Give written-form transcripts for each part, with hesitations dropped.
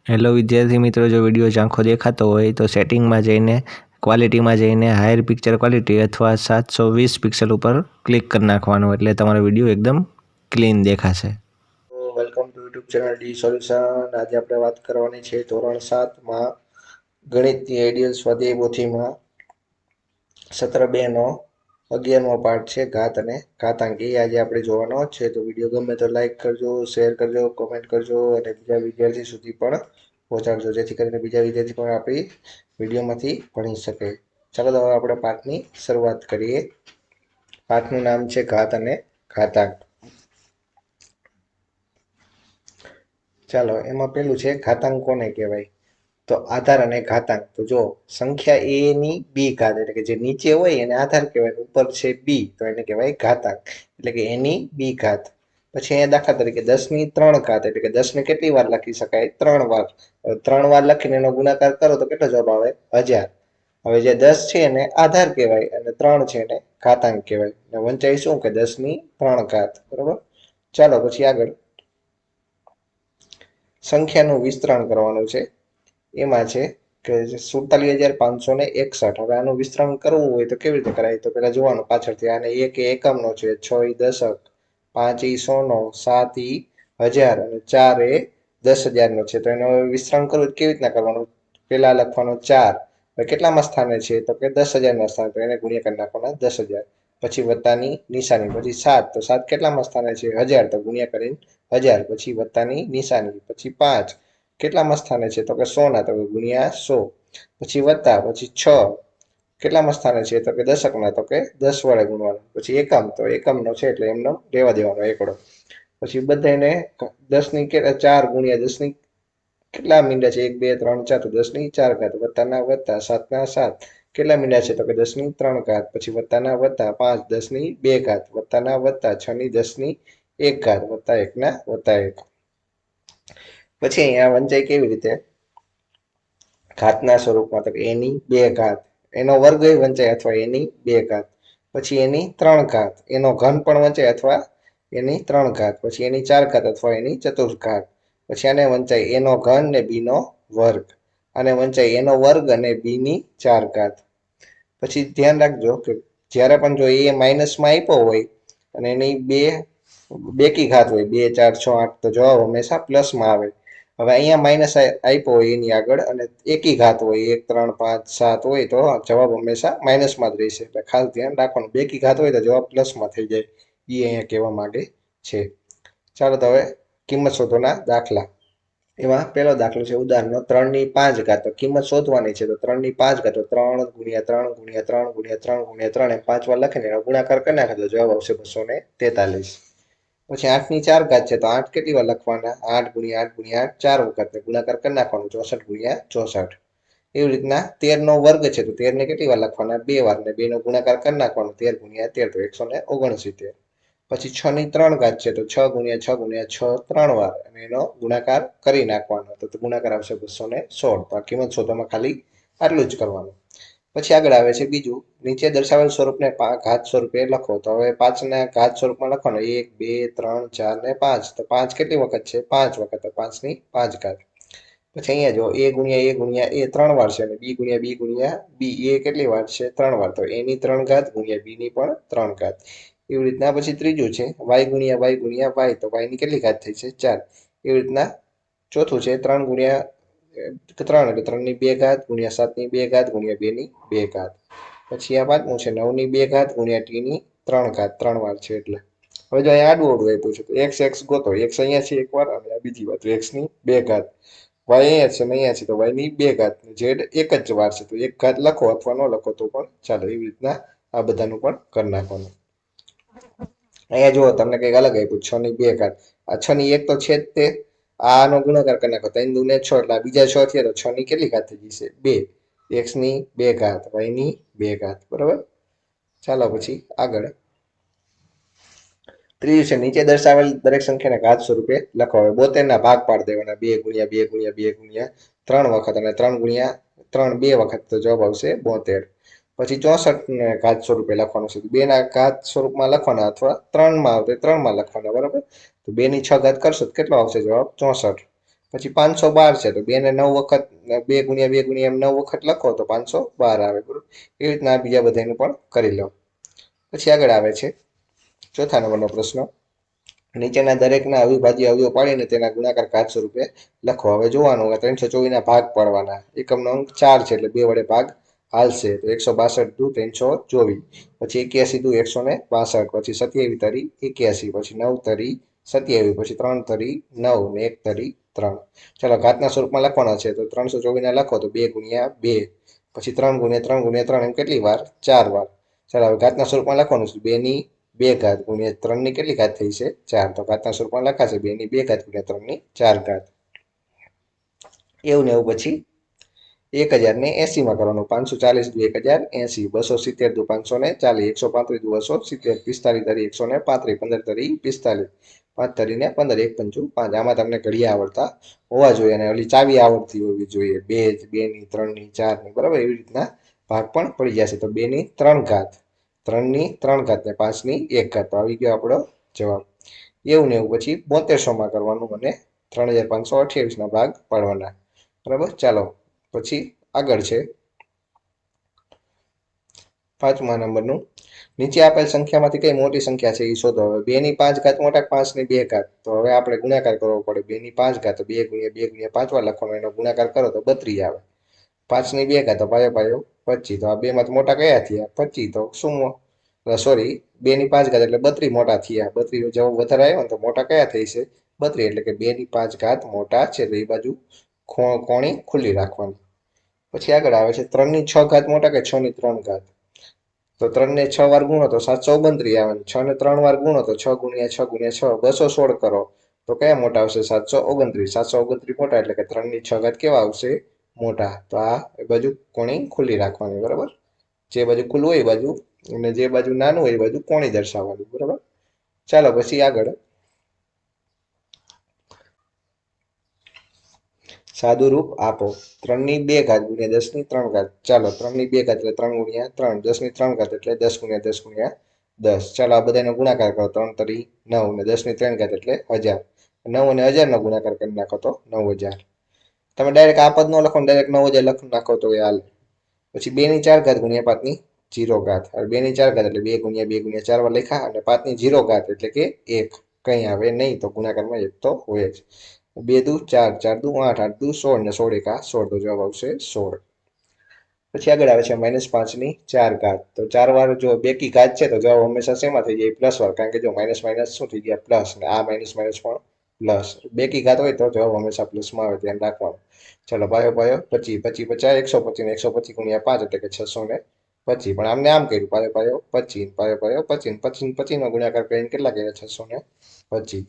Hello વિદ્યાર્થી મિત્રો, જો વિડીયો ઝાંખો દેખાતો હોય તો સેટિંગમાં જઈને ક્વોલિટીમાં જઈને હાયર પિક્ચર ક્વોલિટી અથવા 720 પિક્સલ ઉપર ક્લિક કરી નાખવાનું, એટલે તમારો વિડીયો એકદમ ક્લીન દેખાશે. Welcome to YouTube channel D solution. આજે આપણે વાત કરવાની છે ધોરણ 7માં ગણિતની આઈડિયલ સ્વાધ્યાય પોથીમાં સત્ર 2 નો 11મો પાઠ છે ઘાત અને ઘાતાંક. એ આજે આપણે જોવાનો છે. તો વિડીયો ગમે તો લાઈક કરજો, શેર કરજો, કોમેન્ટ કરજો અને બીજા વિદ્યાર્થી સુધી પણ પહોંચાડજો, જેથી કરીને બીજા વિદ્યાર્થી પણ આપણી વિડીયોમાંથી ભણી શકે. ચાલો તો હવે આપણે પાઠની શરૂઆત કરીએ. પાઠનું નામ છે ઘાત અને ઘાતાંક. ચાલો, એમાં પેલું છે ઘાતાંક કોને કહેવાય? તો આધાર અને ઘાતાંક. તો જો સંખ્યા a ની b ઘાત, એટલે કે જે નીચે હોય એને આધાર કહેવાય, ઉપર છે b તો એને કહેવાય ઘાતાંક, એટલે કે એની b ઘાત. પછી અહીંયા દાખલા તરીકે 10 ની 3 ઘાત, એટલે કે 10 ને કેટલી વાર લખી શકાય? 3 વાર. 3 વાર લખીને એનો ગુણાકાર કરો તો કેટલો જવાબ આવે? 1000. હવે જે 10 છે એને આધાર કહેવાય અને 3 છે એને ઘાતાંક કહેવાય. અને વંચાય શું કે 10 ની 3 ઘાત. બરોબર. ચાલો પછી આગળ સંખ્યાનું વિસ્તરણ કરવાનું છે. એમાં છે કે 47,561. હવે આનું વિસ્તરણ કરવું હોય તો કેવી રીતે કરાય? તો પેલા જોવાનું પાછળથી. આને 1 એ એકમનો છે, 6 એ દશક, 5 એ 100નો, 7 એ 1000 અને 4 એ 10,000 નો છે. તો એનું વિસ્તરણ કરવું કેવી રીતના કરવાનું? પેલા લખવાનો 4 કેટલામાં સ્થાને છે? તો કે 10,000 ના સ્થાને, તો એને ગુણ્યા કરી નાખવાના 10,000. પછી વત્તાની નિશાની. પછી 7, તો 7 કેટલામાં સ્થાને છે? 1000, તો ગુણ્યા કરીને 1000. પછી વત્તાની નિશાની. પછી 5 કેટલામાં સ્થાને છે? તો કે 100 ના, તો ગુણ્યા 100. પછી વત્તા. પછી 6 કેટલામાં સ્થાને છે? તો કે દશકના, તો કે 10 વડે ગુણવાનું. પછી એકમ, તો એકમનો છે એટલે એમનો રહેવા દેવાનો એકડો. પછી બધાને 10 ની 4 ગુણ્યા 10 ની કેટલા મીંડા છે? 1 2 3 4, તો 10 ની 4 ઘાત. વત્તાના વત્તા, 7 ના 7 કેટલા મીંડા છે? તો કે 10 ની 3 ઘાત. પછી વત્તાના વત્તા, 5 10 ની 2 ઘાત. વત્તાના વત્તા, 6 ની 10 ની 1 ઘાત. વત્તા 1 ના વત્તા 1. પછી અહીંયા વંચાય કેવી રીતે? ઘાતના સ્વરૂપમાં. તો એની 2 ઘાત, એનો વર્ગ વંચાય અથવા એની 2 ઘાત. પછી એની 3 ઘાત, એનો ઘન પણ વંચાય અથવા એની 3 ઘાત. પછી એની 4 ઘાત અથવા એની ચતુર્ઘાત. પછી આને વંચાય એનો ઘન ને b નો વર્ગ. આને વંચાય એનો વર્ગ અને b ની 4 ઘાત. પછી ધ્યાન રાખજો કે જ્યારે પણ જો એ માઇનસમાં આપ્યો હોય અને એની બેકી ઘાત હોય, 2 4 6 8, તો જવાબ હંમેશા પ્લસમાં આવે. હવે અહીંયા માઇનસ આપ્યો હોય એની આગળ અને એકી ઘાત હોય, 1 3 5 7 હોય, તો જવાબ હંમેશા માઇનસમાં જ રહેશે. એટલે ખાસ ધ્યાન રાખવાનું. બેકી ઘાત હોય તો જવાબ પ્લસમાં થઈ જાય. એ અહીંયા કહેવા માંગે છે. ચાલો તો હવે કિંમત શોધવાના દાખલા. એમાં પહેલો દાખલો છે ઉદાહરણનો 3 ની 5 ઘાત. તો કિંમત શોધવાની છે. તો 3 ની 5 ઘાત, તો 3 ગુણ્યા 3 ગુણ્યા 3 ગુણ્યા 3 ગુણ્યા 3 એમ 5 વાર લખીને એનો ગુણાકાર કરી નાખે તો જવાબ આવશે 243. પછી 8 ની 4 ઘાત છે. તો 8 કેટલી વાર લખવાના? 8 ગુણ્યા 8 ગુણ્યા 8 4 વખત ગુણાકાર કરી નાખવાનું, 64 ગુણ્યા 64. એવી રીતના 13 નો વર્ગ છે. તો 13 ને કેટલી વાર લખવાના? 2 વાર, ને 2 નો ગુણાકાર કરી નાખવાનો, 13 ગુણ્યા 13, તો 169. પછી 6 ની 3 ઘાત છે. તો 6 ગુણ્યા 6 ગુણ્યા 6 3 વાર, અને એનો ગુણાકાર કરી નાખવાનો, તો ગુણાકાર આવશે 216. તો આ કિંમત શોધવામાં ખાલી આટલું જ કરવાનું. પછી આગળ આવે છે બીજું, નીચે દર્શાવેલ સ્વરૂપને ઘાત સ્વરૂપે લખો. તો હવે 5 ના ઘાત સ્વરૂપમાં લખવાનું 1 2 3 4 ને 5. તો 5 કેટલી વખત છે? 5 વખત, તો 5 ની 5 ઘાત. પછી અહીંયા જો a ગુણ્યા a ગુણ્યા a 3 વાર છે, અને b ગુણ્યા b ગુણ્યા b એ કેટલી વાર છે? 3 વાર, તો a ની 3 ઘાત ગુણ્યા b ની પણ 3 ઘાત. એવી રીતના પછી ત્રીજું છે y ગુણ્યા y ગુણ્યા y. તો y ની કેટલી ઘાત થઈ છે? 4. એવી રીતના ચોથું છે 3 ગુણ્યા 3, એટલે 3 ની 2 ઘાત ગુણ્યા 7 ની 2 ઘાત ગુણ્યા 2 ની 2 ઘાત. પછી આ પાંચમું છે 9 ની 2 ઘાત ગુણ્યા t ની 3 ઘાત. 3 વાર છે એટલે. હવે જો અહીંયા આડું અવળું આપ્યું છે તો x ગોતો. x અહીંયા છે એક વાર, અને આ બીજી વાર, તો x ની 2 ઘાત. y અહીંયા છે ને અહીંયા છે, તો y ની 2 ઘાત. z એક જ વાર છે, તો 1 ઘાત લખો અથવા ન લખો તો પણ ચાલો. એવી રીતના આ બધાનું પણ કરી નાખવાનું. અહીંયા જુઓ તમને કંઈક અલગ આપ્યું, 6 ની 2 ઘાત. આ 6 ની 1 તો છે જ તે. આનો ગુણાકાર કરી નાખો, 3 દુ ને 6, એટલે બીજા 6 થયા, તો 6 ની કેટલી ઘાત થઈ જશે? 2. x ની 2 ઘાત, y ની 2 ઘાત. બરોબર. ચાલો પછી આગળ ત્રીજું છે નીચે દર્શાવેલ દરેક સંખ્યાને ઘાત સ્વરૂપે લખો. હવે 72 ના ભાગ પાડી દેવાના, 2 ગુણ્યા 2 ગુણ્યા 2 ગુણ્યા 3 વખત, અને 3 ગુણ્યા 3 2 વખત, તો જવાબ આવશે 72. પછી 64 ને ઘાત સ્વરૂપે લખવાનું છે. 2 ના ઘાત સ્વરૂપમાં લખવાના, અથવા 3 માં આવે તો 3 માં લખવાના. બરાબર. તો 2 ની 6 ઘાત કરશો તો કેટલો આવશે જવાબ? 64. પછી 512 છે તો 2 ને 9 વખત 2 ગુણ્યા 2 ગુણ્યા એમ 9 વખત લખો તો 512 આવે, બરોબર. એવી રીતના બીજા બધાનું પણ કરી લો. પછી આગળ આવે છે ચોથા નંબરનો પ્રશ્ન, નીચેના દરેકના અવિભાજ્ય અવયવ પાડીને તેના ગુણાકાર ઘાત સ્વરૂપે લખો. હવે જોવાનું 324 ના ભાગ પાડવાના. એકમનો અંક 4 છે એટલે 2 વડે ભાગ હાલશે તો 162 દુ 324, પછી 81 દુ 162, પછી 27 તરી 81, પછી 9 તરી 27, પછી 3 તરી 9 ને 1 તરી 3. ચાલો ઘાતના સ્વરૂપમાં લખવાના છે તો 324 ના લખો તો 2 ગુણ્યા 2, પછી 3 ગુણ્યા 3 ગુણ્યા 3 એમ કેટલી વાર? 4 વાર. ચાલો હવે ઘાતના સ્વરૂપમાં લખવાનું છે 2 ની 2 ઘાત ગુણ્યા 3 ની કેટલી ઘાત થઈ છે? 4. તો ઘાતના સ્વરૂપમાં લખાશે 2 ની 2 ઘાત ગુણ્યા 3 ની 4 ઘાત. એવું ને એવું પછી 1080 માં કરવાનું. 540 દુ 1080, 270 દુ 540, 135 દુ 270, 45 તરી 135, 15 તરી 45, 5 તરી ને 15, 1 પંચું 5. આમાં તમને ઘડિયા આવડતા હોવા જોઈએ અને ઓલી ચાવી આવડતી હોવી જોઈએ. 2 ની 3 ની 4 ની, બરાબર. એવી રીતના ભાગ પણ પડી જશે. તો 2 ની 3 ઘાત, 3 ની 3 ઘાત ને 5 ની 1 ઘાત. તો આવી ગયો આપણો જવાબ. એવું ને એવું પછી 7200 માં કરવાનું અને 3528 ના ભાગ પાડવાના, બરાબર. ચાલો પછી આગળ છે પાંચમા નંબરનું, નીચે આપેલ સંખ્યામાંથી કઈ મોટી સંખ્યા છે એ શોધો. હવે 2 ની 5 ઘાત મોટા, 5 ની 2 ઘાત. તો હવે આપણે ગુણાકાર કરવો પડે. 2 ની 5 ઘાત તો 2 ગુણ્યા 2 ગુણ્યા 5 વાર લખવાનો, એનો ગુણાકાર કરો તો 32 આવે. 5 ની 2 ઘાત તો પાયો પાયો 25. તો આ બે માંથી મોટા કયા થયા? 25. તો શું સોરી 2 ની 5 ઘાત એટલે 32 મોટા થયા. 32 જવાબ વધારે આવ્યો ને તો મોટા કયા થઈ છે? 32. એટલે કે 2 ની 5 ઘાત મોટા છે. તો એ બાજુ કોણી ખુલ્લી રાખવાની. પછી આગળ આવે છે 3 ની 6 ઘાત મોટા કે 6 ની 3 ઘાત? તો 3 ને 6 વાર ગુણો તો 729 આવે. 6 ને 3 વાર ગુણો તો 6 ગુણ્યા 6 ગુણ્યા 6 216 કરો તો કયા મોટા આવશે? 729. 729 મોટા એટલે કે 3 ની 6 ઘાત કેવા આવશે? મોટા. તો આ એ બાજુ કોણી ખુલ્લી રાખવાની, બરાબર. જે બાજુ ખુલ્લું હોય એ બાજુ, અને જે બાજુ નાનું હોય એ બાજુ કોણી દર્શાવવાની, બરાબર. ચાલો પછી આગળ સાદું રૂપ આપો. 3 ની 2 ઘાત ગુણ્યા 10 ની 3 ઘાત. ચાલો 3 ની 2 ઘાત એટલે 3 ગુણ્યા 3, 10 ની 3 ઘાત એટલે 10 ગુણ્યા 10 ગુણ્યા 10. ચાલો આ બધાનો ગુણાકાર કરો. 3 તરી 9 ને 10 ની 3 ઘાત એટલે 1000. 9 અને 1000 નો ગુણાકાર કરી નાખો તો 9000. તમે ડાયરેક્ટ આ પદ નો લખો, ડાયરેક્ટ 9000 લખી નાખો તો એ હાલે. પછી 2 ની 4 ઘાત ગુણ્યા 5 ની 0 ઘાત. હવે 2 ની 4 ઘાત એટલે 2 ગુણ્યા 2 ગુણ્યા 4 વાર લખ્યા, અને 5 ની 0 ઘાત એટલે કે 1 કઈ આવે નહીં, તો ગુણાકારમાં 1 તો હોય જ. 2 દુ 4, 4 દુ 8, 8 દુ 16 ને 16 એકા 16. તો જવાબ આવશે 16. પછી આગળ આવે છે -5 ની 4 ઘાત. તો 4 વાર જો બેકી ઘાત છે તો જવાબ હંમેશા શેમાં થઈ જાય? પ્લસ વાર. કારણ કે જો માઇનસ માઇનસ શું થઈ ગયા? પ્લસ. ને આ માઇનસ માઇનસ પણ પ્લસ. બેકી ઘાત હોય તો જવાબ હંમેશા પ્લસમાં આવે, ધ્યાન રાખવાનું. ચાલો પાયો પાયો 25, 25 50, 125 ને 125 ગુણ્યા 5 એટલે કે 625. પણ આમને આમ કર્યું, પાયો પાયો 25, પાયો પાયો 25, 25 25 નો ગુણાકાર કરીને કેટલા કર્યા? 625.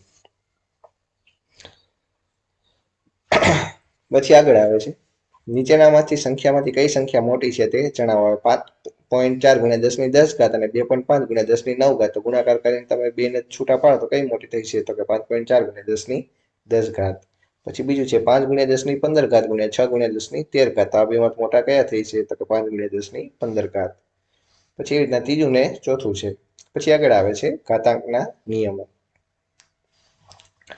પછી આગળ આવે છે નીચેનામાંથી સંખ્યામાંથી કઈ સંખ્યા મોટી છે તે જણાવો. 5.4 ગુણ્યા 10 ની 10 ઘાત અને 2.5 ગુણ્યા 10 ની 9 ઘાત. તો ગુણાકાર કરીને તમે બે ને છૂટા પાડો તો કઈ મોટી થઈ છે? તો કે 5.4 ગુણ્યા 10 ની 10 ઘાત. પછી બીજું છે 5 ગુણ્યા 10 ની 15 ઘાત ગુણ્યા 6 ગુણ્યા 10 ની 13 ઘાત. આ બે માં મોટા કયા થઈ છે? તો કે 5 ગુણ્યા 10 ની 15 ઘાત. પછી એવી રીતના ત્રીજું ને ચોથું છે. પછી આગળ આવે છે ઘાતાંકના નિયમો.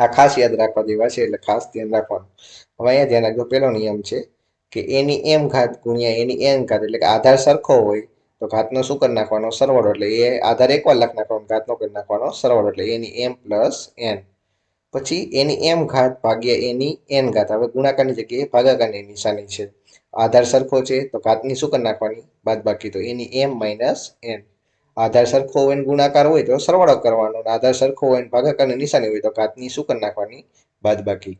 આ ખાસ યાદ રાખવા જેવા છે, એટલે ખાસ ધ્યાન રાખવાનું. હવે અહીંયા ધ્યાન રાખજો. પહેલો નિયમ છે કે એની એમ ઘાત ગુણ્યા એની એન ઘાત, એટલે કે આધાર સરખો હોય તો ઘાતનો શું કરી નાખવાનો? સરવાળો. એટલે એ આધાર એકવાર લખી નાખવાનો, ઘાતનો કરી નાખવાનો સરવાળો. એટલે એની એમ પ્લસ એન. પછી એની એમ ઘાત ભાગ્યા એની એન ઘાત. હવે ગુણાકારની જગ્યાએ ભાગાકારની નિશાની છે. આધાર સરખો છે તો ઘાતની શું કરી નાખવાની? બાદબાકી. તો એની એમ માઇનસ એન. આધાર સરખો હોય ને ગુણાકાર હોય તો સરવાળો કરવાનો, આધાર સરખો હોય ને ભાગાકારની નિશાની હોય તો ઘાતની શું કરી નાખવાની? બાદબાકી.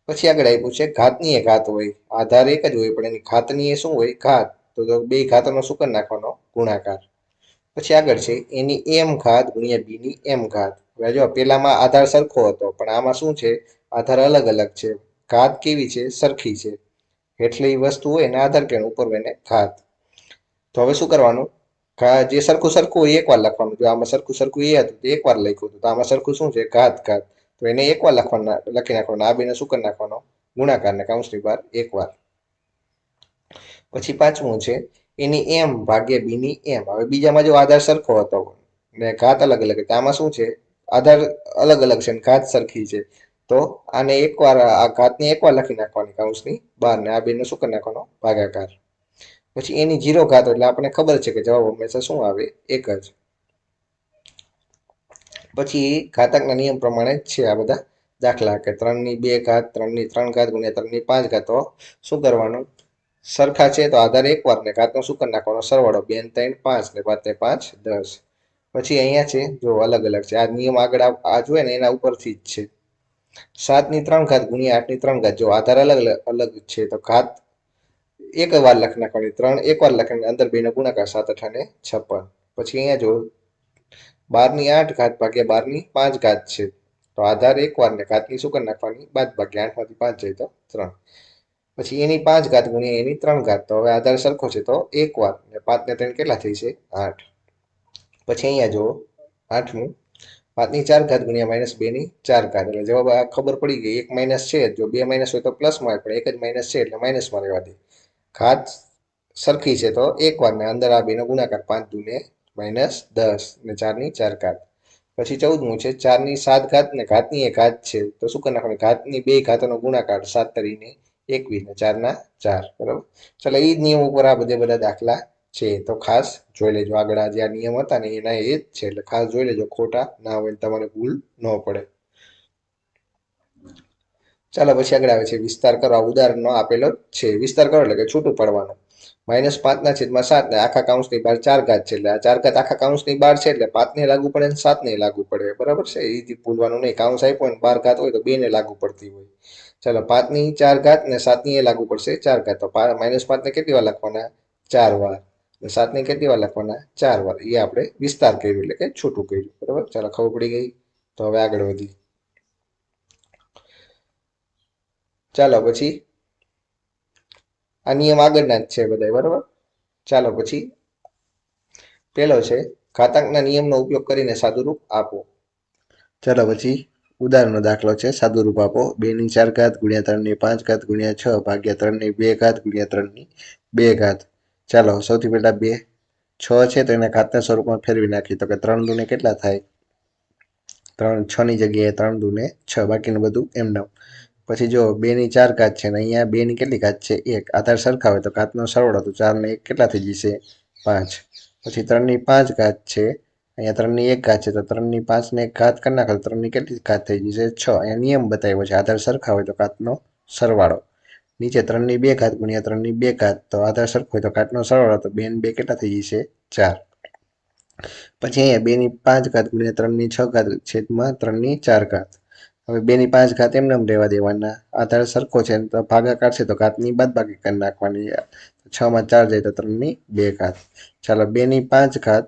પછી આગળ આપ્યું છે ઘાતની એ ઘાત હોય, આધાર એક જ હોય પણ એની ઘાતની એ શું હોય? ઘાત. તો બે ઘાતોનો શું કરી નાખવાનો? ગુણાકાર. પછી આગળ છે એની એમ ઘાત ગુણ્યા બી ની એમ ઘાત. હવે જો પેલામાં આધાર સરખો હતો, પણ આમાં શું છે? આધાર અલગ અલગ છે. ઘાત કેવી છે? સરખી છે. હેઠલી વસ્તુ હોય એને આધાર કહેવાનું, ઉપર હોય એને ઘાત. તો હવે શું કરવાનું? જે સરખું સરખું હોય એક વાર લખવાનું. જો આમાં સરખું સરખું એ હતું તો એક વાર લખ્યું હતું. તો આમાં સરખું શું છે? ઘાત ઘાત. તો એને એક વાર લખવાના, લખી નાખવાના. આ બેને શું કરી નાખવાનો? ગુણાકાર ને કૌંસની બહાર એક વાર. પછી પાંચમું છે એની એમ ભાગ્યા બી ની એમ. હવે બીજામાં જો આધાર સરખો હતો ને ઘાત અલગ અલગ, આમાં શું છે? આધાર અલગ અલગ છે ને ઘાત સરખી છે. તો આને એકવાર આ ઘાતની એકવાર લખી નાખવાની કૌંસની બહાર ને આ બેને શું કરી નાખવાનો ભાગાકાર. પછી એની 0 ઘાત એટલે આપણને ખબર છે કે જવાબ હંમેશા શું આવે 1 જ. પછી ઘાતકના નિયમ પ્રમાણે છે આ બધા દાખલા કે 3 ની 2 ઘાત 3 ની 3 ઘાત ગુણ્યા 3 ની 5 ઘાત. તો શું કરવાનું સરખા છે તો આધાર એકવાર ને ઘાતનો શું કરી નાખવાનો સરવાળો 2 ને 3 5 ને 5 ને 5 10. પછી અહીંયા છે જો અલગ અલગ છે આ નિયમ આગળ આ જોઈએ ને એના ઉપરથી જ છે. 7 ની 3 ઘાત ગુણ્યા 8 ની 3 ઘાત જો આધાર અલગ અલગ છે તો ઘાત એક વાર લખી નાખવાની 3 એકવાર લખીને અંદર બેનો ગુણાકાર 7 8 ને 56. પછી અહીંયા જો 12 ની 8 ઘાત ભાગ્યા 12 ની 5 ઘાત છે તો આધાર એકવાર ને ઘાતની શું કરી નાખવાની બાદ ભાગ્યા 8 માંથી 5 જાય તો 3. પછી એની 5 ઘાત ગુણ્યા એની 3 ઘાત તો હવે આધાર સરખો છે તો એકવાર ને 5 ને 3 કેટલા થઈ છે 8. પછી અહીંયા જો 8મું 5 ની 4 ઘાત ગુણ્યા -2 ની 4 ઘાત એટલે જવાબ આ ખબર પડી ગઈ. એક માઇનસ છે જો બે માઇનસ હોય તો પ્લસમાં પણ એક જ માઇનસ છે એટલે માઇનસમાં રહેવા દે. ઘાત સરખી છે તો એકવાર ને અંદર આ બેનો ગુણાકાર 5 દૂને -10 ને 4 ની 4 ઘાત. પછી 14મું છે 4 ની 7 ઘાત ને ઘાતની એક ઘાત છે તો શું કરી નાખવાનું ઘાતની બે ઘાતોનો ગુણાકાર 7 તરીને 21 ને 4 ના 4 બરાબર. ચાલો એ જ નિયમ ઉપર આ બધા દાખલા છે તો ખાસ જોઈ લેજો. આગળ આ જે નિયમ હતા ને એના એ જ છે એટલે ખાસ જોઈ લેજો ખોટા ના હોય તમારે ભૂલ ન પડે. ચાલો પછી આગળ આવે છે વિસ્તાર કરો. ઉદાહરણનો આપેલો છે વિસ્તાર કરો એટલે કે છૂટું પડવાનું. -5 ના છેદમાં 7 ને આખા કૌંસની બહાર 4 ઘાત છે એટલે આ 4 ઘાત આખા કૌંસની બહાર છે એટલે 5 ને લાગુ પડે ને 7 ને લાગુ પડે બરાબર છે. એ ભૂલવાનું નહીં. કૌંસ આપ્યો ને 12 ઘાત હોય તો 2 ને લાગુ પડતી હોય. ચાલો 5 ની 4 ઘાત ને 7 ની એ લાગુ પડશે 4 ઘાત તો -5 ને કેટલી વાર લખવાના 4 વાર. 7 ને કેટલી વાર લખવાના 4 વાર. એ આપણે વિસ્તાર કર્યું એટલે કે છૂટું કર્યું બરાબર. ચાલો ખબર પડી ગઈ. તો હવે આગળ વધી ચાલો પછી આ નિયમ આગળના જ છે બધા બરાબર. ચાલો પછી પેલો છે ઘાતાંકના નિયમનો ઉપયોગ કરીને સાદુરૂપ આપો. ચાલો પછી ઉદાહરણનો દાખલો છે સાદુરૂપ આપો. 2 ની 4 ઘાત ગુણ્યા 3 ની 5 ઘાત ગુણ્યા 6 ભાગ્યા 3 ની 2 ઘાત ગુણ્યા 3 ની 2 ઘાત. ચાલો સૌથી પહેલા 6 છે તો એના ઘાતના સ્વરૂપમાં ફેરવી નાખી તો કે 3 દૂને કેટલા થાય 6 ની જગ્યાએ 3 દૂને 6 બાકીનું બધું એમનેમ. પછી જો 2 ની 4 ઘાત છે ને અહીંયા 2 ની કેટલી ઘાત છે 1. આધાર સરખા હોય તો ઘાતનો સરવાળો તો 4 ને 1 કેટલા થઈ જશે 5. પછી 3 ની 5 ઘાત છે અહીંયા 3 ની 1 ઘાત છે તો 3 ની 5 ને 1 ઘાત કરી નાખો 3 ની કેટલી ઘાત થઈ જશે 6. અહીંયા નિયમ બતાવ્યો છે આધાર સરખા હોય તો ઘાતનો સરવાળો. નીચે 3 ની 2 ઘાત ગુણ્યા 3 ની 2 ઘાત તો આધાર સરખો હોય તો ઘાતનો સરવાળો તો 2 ને 2 કેટલા થઈ જશે 4. પછી અહીંયા 2 ની 5 ઘાત ગુણ્યા 3 ની 6 ઘાત છેદમાં 3 ની 4 ઘાત. હવે 2 ની 5 ઘાત એમને રહેવા દેવાના. આધાર સરખો છે તો ભાગાકાર છે તો ઘાતની બાદબાકી કરી નાખવાની. 6 માં 4 જાય તો 3 ની 2 ઘાત. ચાલો 2 ની 5 ઘાત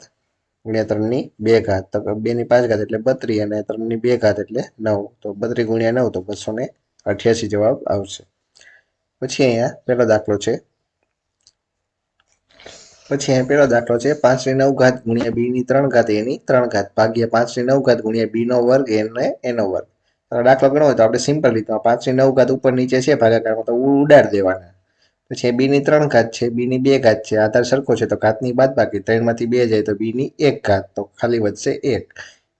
ગુણ્યા 3 ની 2 ઘાત તો 2 ની 5 ઘાત એટલે 32 અને 3 ની 2 ઘાત એટલે 9 તો 32 ગુણ્યા 9 તો 288 જવાબ આવશે. પછી અહીંયા પેલો દાખલો છે 5 ની 9 ઘાત ગુણ્યા 2 ની 3 ઘાત એની 3 ઘાત ભાગ્યા 5 ની 9 ઘાત ગુણ્યા 2 નો વર્ગ એનો વર્ગ. દાખલો ગણો હોય તો આપણે સિમ્પલ રીતમાં 5 ની 9 ઘાત ઉપર નીચે છે ભાગાકારમાં તો ઉડાડી દેવાના. પછી 2 ની 3 ઘાત છે 2 ની 2 ઘાત છે આધાર સરખો છે તો ઘાતની બાદબાકી 3 માંથી 2 જાય તો 2 ની 1 ઘાત તો ખાલી વધશે 1.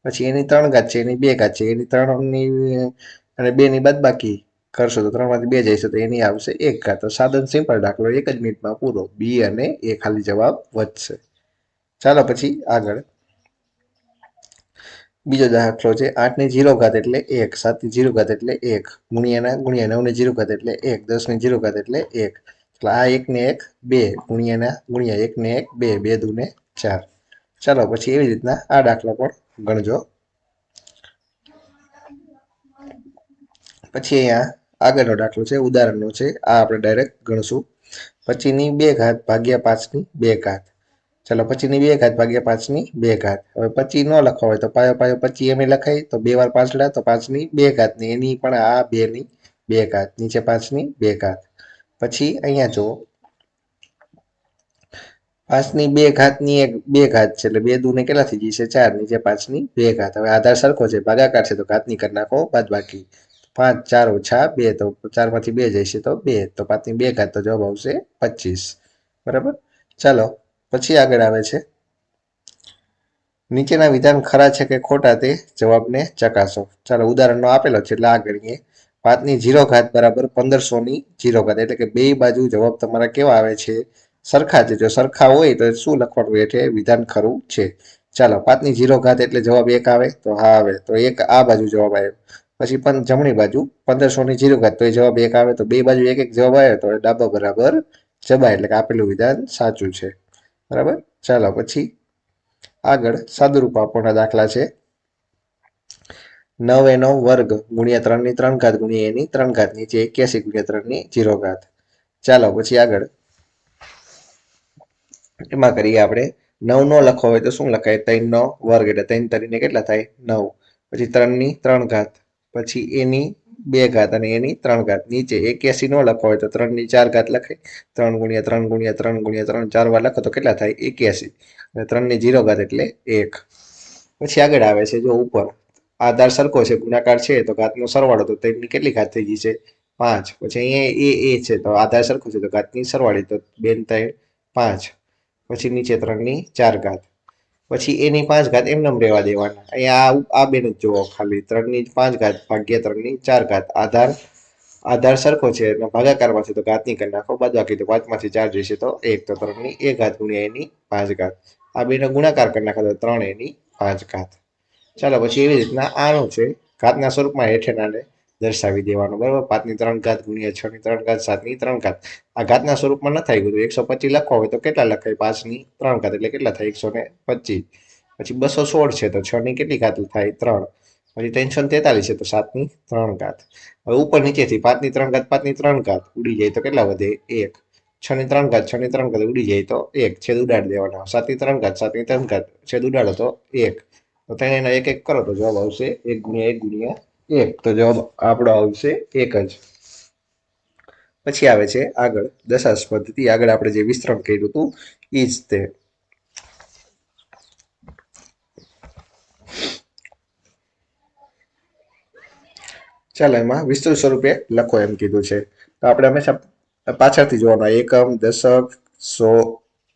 પછી એની 3 ઘાત છે એની 2 ઘાત છે એની 3 ની અને 2 ની બાદબાકી કરશો તો 3 માંથી 2 જઈશે તો એની આવશે 1 ઘાત. તો સાદો સિમ્પલ દાખલો 1 જ મિનિટમાં પૂરો. બી અને એ ખાલી જવાબ વધશે. ચાલો પછી આગળ બીજો દાખલો છે 8 ની 0 ઘાત એટલે 1 7 ની 0 ઘાત એટલે 1 ગુણ્યાના ગુણ્યા 9 ની 0 ઘાત એટલે 1 10 ની 0 ઘાત એટલે 1 એટલે આ 1 ને 1 2 ગુણ્યાના ગુણ્યા 1 ને 1 2 2 દૂને 4. ચાલો પછી એવી રીતના આ દાખલો પણ ગણજો. પછી અહીંયા આગળનો દાખલો છે ઉદાહરણનો છે આ આપણે ડાયરેક્ટ ગણશું. 25 ની 2 ઘાત ભાગ્યા 5 ની 2 ઘાત. ચાલો 25 ની 2 ઘાત ભાગ્યા 5 ની 2 ઘાત. હવે 25 ન લખવા હોય તો પાયો પાયો 25 એમ લખાય તો 2 વાર 5 લા તો 5 ની 2 ઘાત ની એની પણ આ 2 ની 2 ઘાત નીચે 5 ની 2 ઘાત. પછી અહીંયા જો 5 ની 2 ઘાત ની 2 ઘાત છે એટલે 2 દૂને કેટલા થઈ જશે 4 નીચે 5 ની 2 ઘાત. હવે આધાર સરખો છે ભાગાકાર છે તો ઘાતની કરી નાખો બાદબાકી. 5 4 ઓછા 2 તો 4 માંથી 2 જશે તો 2 તો 5 ની 2 ઘાત તો જવાબ આવશે 25 બરાબર. ચાલો પછી આગળ આવે છે નીચેના વિધાન ખરા છે કે ખોટા તે જવાબને ચકાસો. ચાલો ઉદાહરણનો આપેલો છે એટલે આ ગણીએ. 5 ની 0 ઘાત બરાબર 1500 ની 0 ઘાત એટલે કે બે બાજુ જવાબ તમારા કેવા આવે છે? સરખા છે. જો સરખા હોય તો શું લખવાનું એટલે વિધાન ખરું છે. ચાલો 5 ની 0 ઘાત એટલે જવાબ 1 આવે તો હા આવે તો 1 આ બાજુ જવાબ આવ્યો. પછી પણ જમણી બાજુ 1500 ની 0 ઘાત તો એ જવાબ 1 આવે તો બે બાજુ એક એક જવાબ આવે તો ડાબા બરાબર જબાય એટલે કે આપેલું વિધાન સાચું છે. બરાબર. ચાલો પછી આગળ સાદુરૂપ આપવાના દાખલા છે. 9 એનો વર્ગ ગુણ્યા 3 ની 3 ઘાત ગુણ્યા એની 3 ઘાત નીચે 81 ગુણ્યા 3 ની 0 ઘાત. ચાલો પછી આગળ એમાં કરીએ આપણે 9 નો લખવો હોય તો શું લખાય? 3 નો વર્ગ એટલે 3 તરીને કેટલા થાય? 9. પછી 3 ની 3 ઘાત પછી એની 2 ઘાત અને એની 3 ઘાત નીચે 81 નો લખવો હોય તો 3 ની 4 ઘાત લખાય. 3 ગુણ્યા 3 ગુણ્યા 3 ગુણ્યા 3 4 વાર લખો તો કેટલા થાય? 81. અને 3 ની 0 ઘાત એટલે 1. પછી આગળ આવે છે જો ઉપર આધાર સરખો છે ગુણાકાર છે તો ઘાતનો સરવાળો તો 3 ની કેટલી ઘાત થઈ ગઈ છે? 5. પછી અહીંયા એ છે તો આધાર સરખો છે તો ઘાતની સરવાળી તો 2 ને 3 5. પછી નીચે 3 ની 4 ઘાત પછી એની 5 ઘાત એમને રહેવા દેવાના. અહીંયા આ બેને જ જોવો ખાલી 3 ની 5 ઘાત ભાગ્યા 3 ની 4 ઘાત આધાર સરખો છે અને ભાગાકારમાં છે તો ઘાતની કરી નાખો. બાદબાકી તો 5 માંથી 4 જશે તો 1 તો 3 ની 1 ઘાત ગુણ્યા એની 5 ઘાત. આ બેનો ગુણાકાર કરી નાખો તો 3 એની 5 ઘાત. ચાલો પછી એવી રીતના આનું છે ઘાતના સ્વરૂપમાં હેઠેનાને દર્શાવી દેવાનું. બરાબર. 5 ની 3 ઘાત ગુણ્યા 6 ની 3 ઘાત 7 ની 3 ઘાત. આ ઘાતના સ્વરૂપમાં ન થાય ગયું 125 લખવા હોય તો કેટલા લખાય? 5 ની 3 ઘાત એટલે કેટલા થાય? 125. પછી 216 છે તો 6 ની કેટલી ઘાત થાય? 3. પછી 343 છે તો 7 ની 3 ઘાત. હવે ઉપર નીચેથી 5 ની 3 ઘાત 5 ની 3 ઘાત ઉડી જાય તો કેટલા વધે? 1. 6 ની 3 ઘાત 6 ની 3 ઘાત ઉડી જાય તો 1 છેદ ઉડાડી દેવાના. 7 ની 3 ઘાત 7 ની 3 ઘાત છેદ ઉડાડો તો 1. તો ત્રણેયનો એક એક કરો તો જવાબ આવશે 1 ગુણ્યા 1 ગુણ્યા 1. તો જવાબ આપણો આવશે 1 જ. પછી આવે છે આગળ દશાંશ પદ્ધતિ. આગળ આપણે જે વિસ્તરણ કર્યું હતું એ જ તે. ચાલો એમાં વિસ્તૃત સ્વરૂપે લખો એમ કીધું છે. તો આપણે હંમેશા પાછળથી જોવાના એકમ, દશક, 100,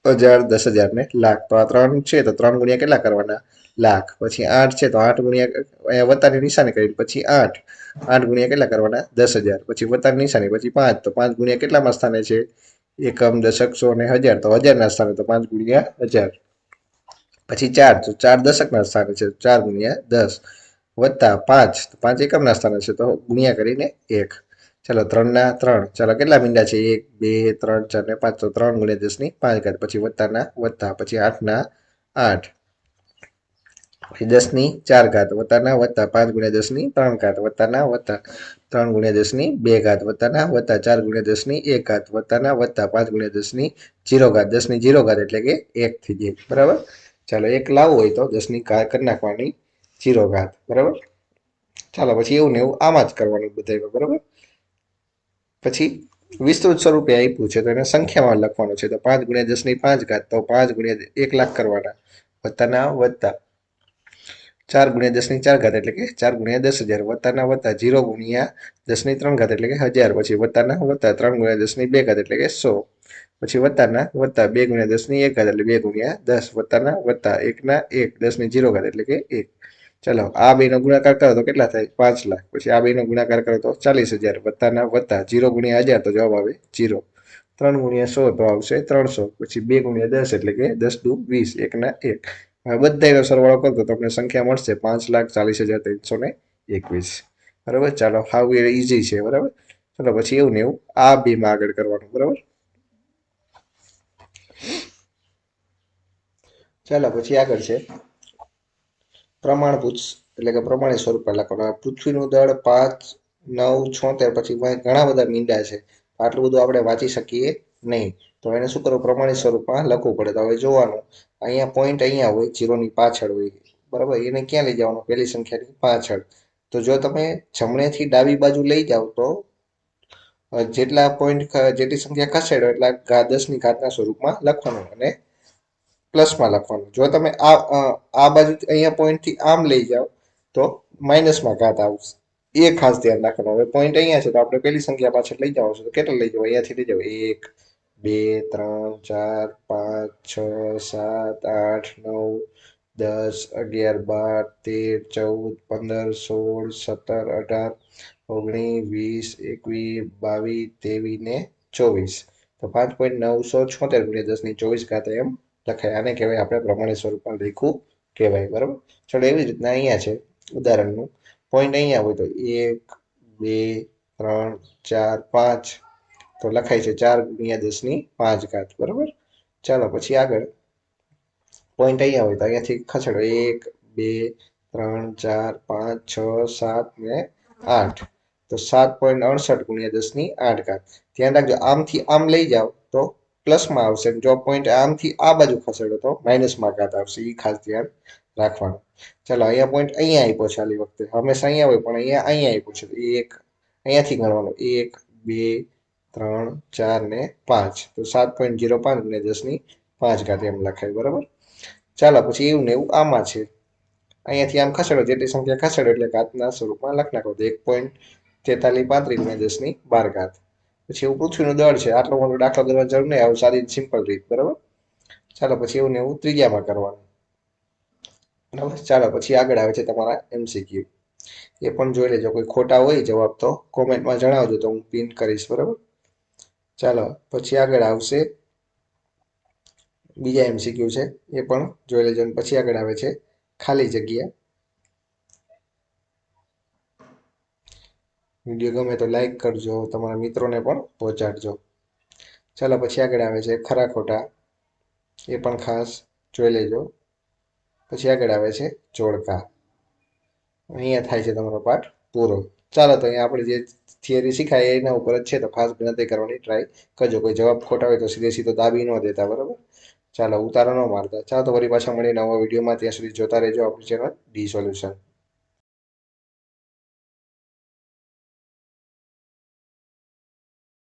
1000, 10,000 ને લાખ. તો આ 3 છે તો 3 ગુણ્યા કેટલા કરવાના? લાખ. પછી 8 છે તો 8 ગુણ્યા અહીંયા વત્તાની નિશાની કરી પછી 8. 8 ગુણ્યા કેટલા કરવાના? 10,000. પછી વત્તાની નિશાની પછી 5 તો 5 ગુણ્યા કેટલામાં સ્થાને છે? એકમ, દશક, 100 ને 1000 તો 1000 ના સ્થાને તો 5 ગુણ્યા 1000. પછી 4 તો 4 દશકના સ્થાને છે 4 ગુણ્યા 10 વત્તા 5 તો 5 એકમના સ્થાને છે તો ગુણ્યા કરીને 1. ચાલો 3 ના 3. ચાલો કેટલા મીંડા છે? 1 2 3 4 ને 5 તો 3 ગુણ્યા 10 ની 5 ઘાત. પછી વત્તાના વત્તા પછી 8 ના 8 પછી 10 ની 4 ઘાત વત્તાના વત્તા 5 ગુણ્યા 10 ની 3 ઘાત વત્તાના વત્તા 3 ગુણ્યા 10 ની 2 ઘાત વત્તાના વત્તા 4 ગુણ્યા 10 ની 1 ઘાત વત્તાના વત્તા 5 ગુણ્યા 10 ની 0 ઘાત. 10 ની 0 ઘાત એટલે કે 1 થઈ જાય. બરાબર. ચાલો 1 લાવવું હોય તો 10 ની ઘાત કરી નાખવાની 0 ઘાત. બરાબર. ચાલો પછી એવું ને એવું આમાં જ કરવાનું બધામાં. બરાબર. પછી વિસ્તૃત સ્વરૂપે આપ્યું છે તો એને સંખ્યામાં લખવાનું છે તો 5 ગુણ્યા 10 ની 5 ઘાત તો 5 ગુણ્યા 1 લાખ કરવાના વત્તાના વત્તા 4 ગુણ્યા 10 ની 4 ઘાત એટલે કે 4 ગુણ્યા 10,000 વત્તાના વત્તા 0 ગુણ્યા 10 ની 3 ઘાત એટલે કે 1000. પછી વત્તાના વત્તા 3 ગુણ્યા 10 ની 2 ઘાત એટલે કે 100. પછી વત્તાના વત્તા 2 ગુણ્યા 10 ની 1 ઘાત એટલે 2 ગુણ્યા 10 વત્તાના વત્તા 1 ના 1 10 ની 0 ઘાત એટલે કે 1. ચાલો આ બેનો ગુણાકાર કરો તો કેટલા થાય? 5 લાખ. પછી આ બેનો ગુણાકાર કરો તો 40,000 વત્તાના વત્તા 0 ગુણ્યા 1000 તો જવાબ આવે 0. 3 ગુણ્યા 100 તો આવશે 300. પછી 2 ગુણ્યા 10 એટલે કે 10 દુ 20 1 ના 1. હવે બધાનો સરવાળો કરો તો તમને સંખ્યા મળશે 5,40,321. બરાબર. ચાલો હાવ ઈઝી છે. બરાબર. ચાલો પછી એવું ને એવું આ બેમાં આગળ કરવાનું. બરાબર. ચાલો પછી આગળ છે પ્રમાણભૂત એટલે કે પ્રમાણિત સ્વરૂપે લખવાનું. પૃથ્વીનું દળ 5 9 76 પછી ઘણા બધા મીંડા છે આટલું બધું આપણે વાંચી શકીએ નહીં. તો એને શું કરવું? પ્રમાણિત સ્વરૂપમાં લખવું પડે. તો હવે જોવાનું અહીંયા પોઈન્ટ અહીંયા હોય 0 ની પાછળ હોય. બરાબર. એને ક્યાં લઈ જવાનું? પહેલી સંખ્યાની પાછળ. તો જો તમે જમણેથી ડાબી બાજુ લઈ જાઓ તો જેટલા પોઈન્ટ જેટલી સંખ્યા ખસેડો એટલા 10 ની ઘાતના સ્વરૂપમાં લખવાનું અને પ્લસમાં લખવાનું. જો તમે આ બાજુ અહીંયા પોઈન્ટથી આમ લઈ જાઓ તો માઇનસમાં ઘાત આવશે. એ ખાસ ધ્યાન રાખવાનું. હવે પોઈન્ટ અહીંયા છે તો આપણે પહેલી સંખ્યા પાછળ લઈ જવાનું છે તો કેટલા લઈ જાવ? અહીંયાથી લઈ જાવ 1 2 3 4 5 6 7 8 9 10, 11, 12, 13, 14, 15, 16, 17, 18, 19, 20, 21, 22, 23 ને 24. તો 5.976 ગુણ્યા 10 ની 24 ઘાત એમ લખાય. આને કહેવાય આપણે પ્રમાણિત સ્વરૂપમાં લખ્યું કહેવાય. બરાબર. ચલો એવી રીતના અહીંયા છે ઉદાહરણનું પોઈન્ટ અહીંયા હોય તો 1, 2, 3, 4, 5 તો લખાય છે 4 ગુણ્યા 10 ની 5 ઘાત. બરાબર. ચાલો પછી આગળ પોઈન્ટ અહીંયા હોય તો અહીંયાથી ખસેડો 1, 2, 3, 4, 5, 6, 7 ને 8 તો 7.68 ગુણ્યા 10 ની 8 ઘાત. ધ્યાન રાખજો આમથી આમ લઈ જાઓ તો પ્લસમાં આવશે. જો પોઈન્ટ આમથી આ બાજુ ખસેડો તો માઇનસમાં ઘાત આવશે. એ ખાસ ધ્યાન રાખવાનું. ચાલો અહીંયા પોઈન્ટ અહીંયા આપ્યો છે આલી વખતે. હંમેશા અહીંયા હોય પણ અહીંયા આપ્યો છે. એક અહીંયાથી ગણવાનું 1, 2, 3, 4 ને 5 તો 7.05 ગુણ્યા 10 ની 5 ઘાત એમ લખાય. બરાબર. ચાલો પછી એવું ને એવું આમાં છે. અહીંયાથી આમ ખસેડો જેટલી સંખ્યા ખસેડો એટલે ઘાતના સ્વરૂપમાં લખી નાખો તો 1.4335 ગુણ્યા 10 ની 12 ઘાત. પછી એવું પૃથ્વીનું દળ છે. આટલો મોટો દાખલો કરવા જરૂર નહીં. આવું સારી સિમ્પલ રીત. બરાબર. ચાલો પછી એવું ને એવું ત્રીજામાં કરવાનું. બરાબર. ચાલો પછી આગળ આવે છે તમારા MCQ. એ પણ જોઈ લેજો. કોઈ ખોટા હોય જવાબ તો કોમેન્ટમાં જણાવજો તો હું પિન કરીશ. બરાબર. ચાલો પછી આગળ આવશે બીજા MCQ છે એ પણ જોઈ લેજો. પછી આગળ આવે છે ખાલી જગ્યા. વિડીયો ગમે તો લાઈક કરજો, તમારા મિત્રોને પણ પહોંચાડજો. ચાલો પછી આગળ આવે છે ખરા ખોટા. એ પણ ખાસ જોઈ લેજો. પછી આગળ આવે છે જોડકા. અહીંયા થાય છે તમારો પાઠ પૂરો. ચાલો તો અહીંયા આપણે જે થિયરી શીખાય એના ઉપર જ છે તો ખાસ ગણતરી કરવાની ટ્રાય કરજો. કોઈ જવાબ ખોટા હોય તો સીધો દાબી ન દેતા. બરાબર. ચાલો ઉતારો ન મારતા. ચાલો તો વળી પાછા મળીએ નવા વિડીયોમાં. ત્યાં સુધી જોતા રહેજો આપણી ચેનલ ડી સોલ્યુશન.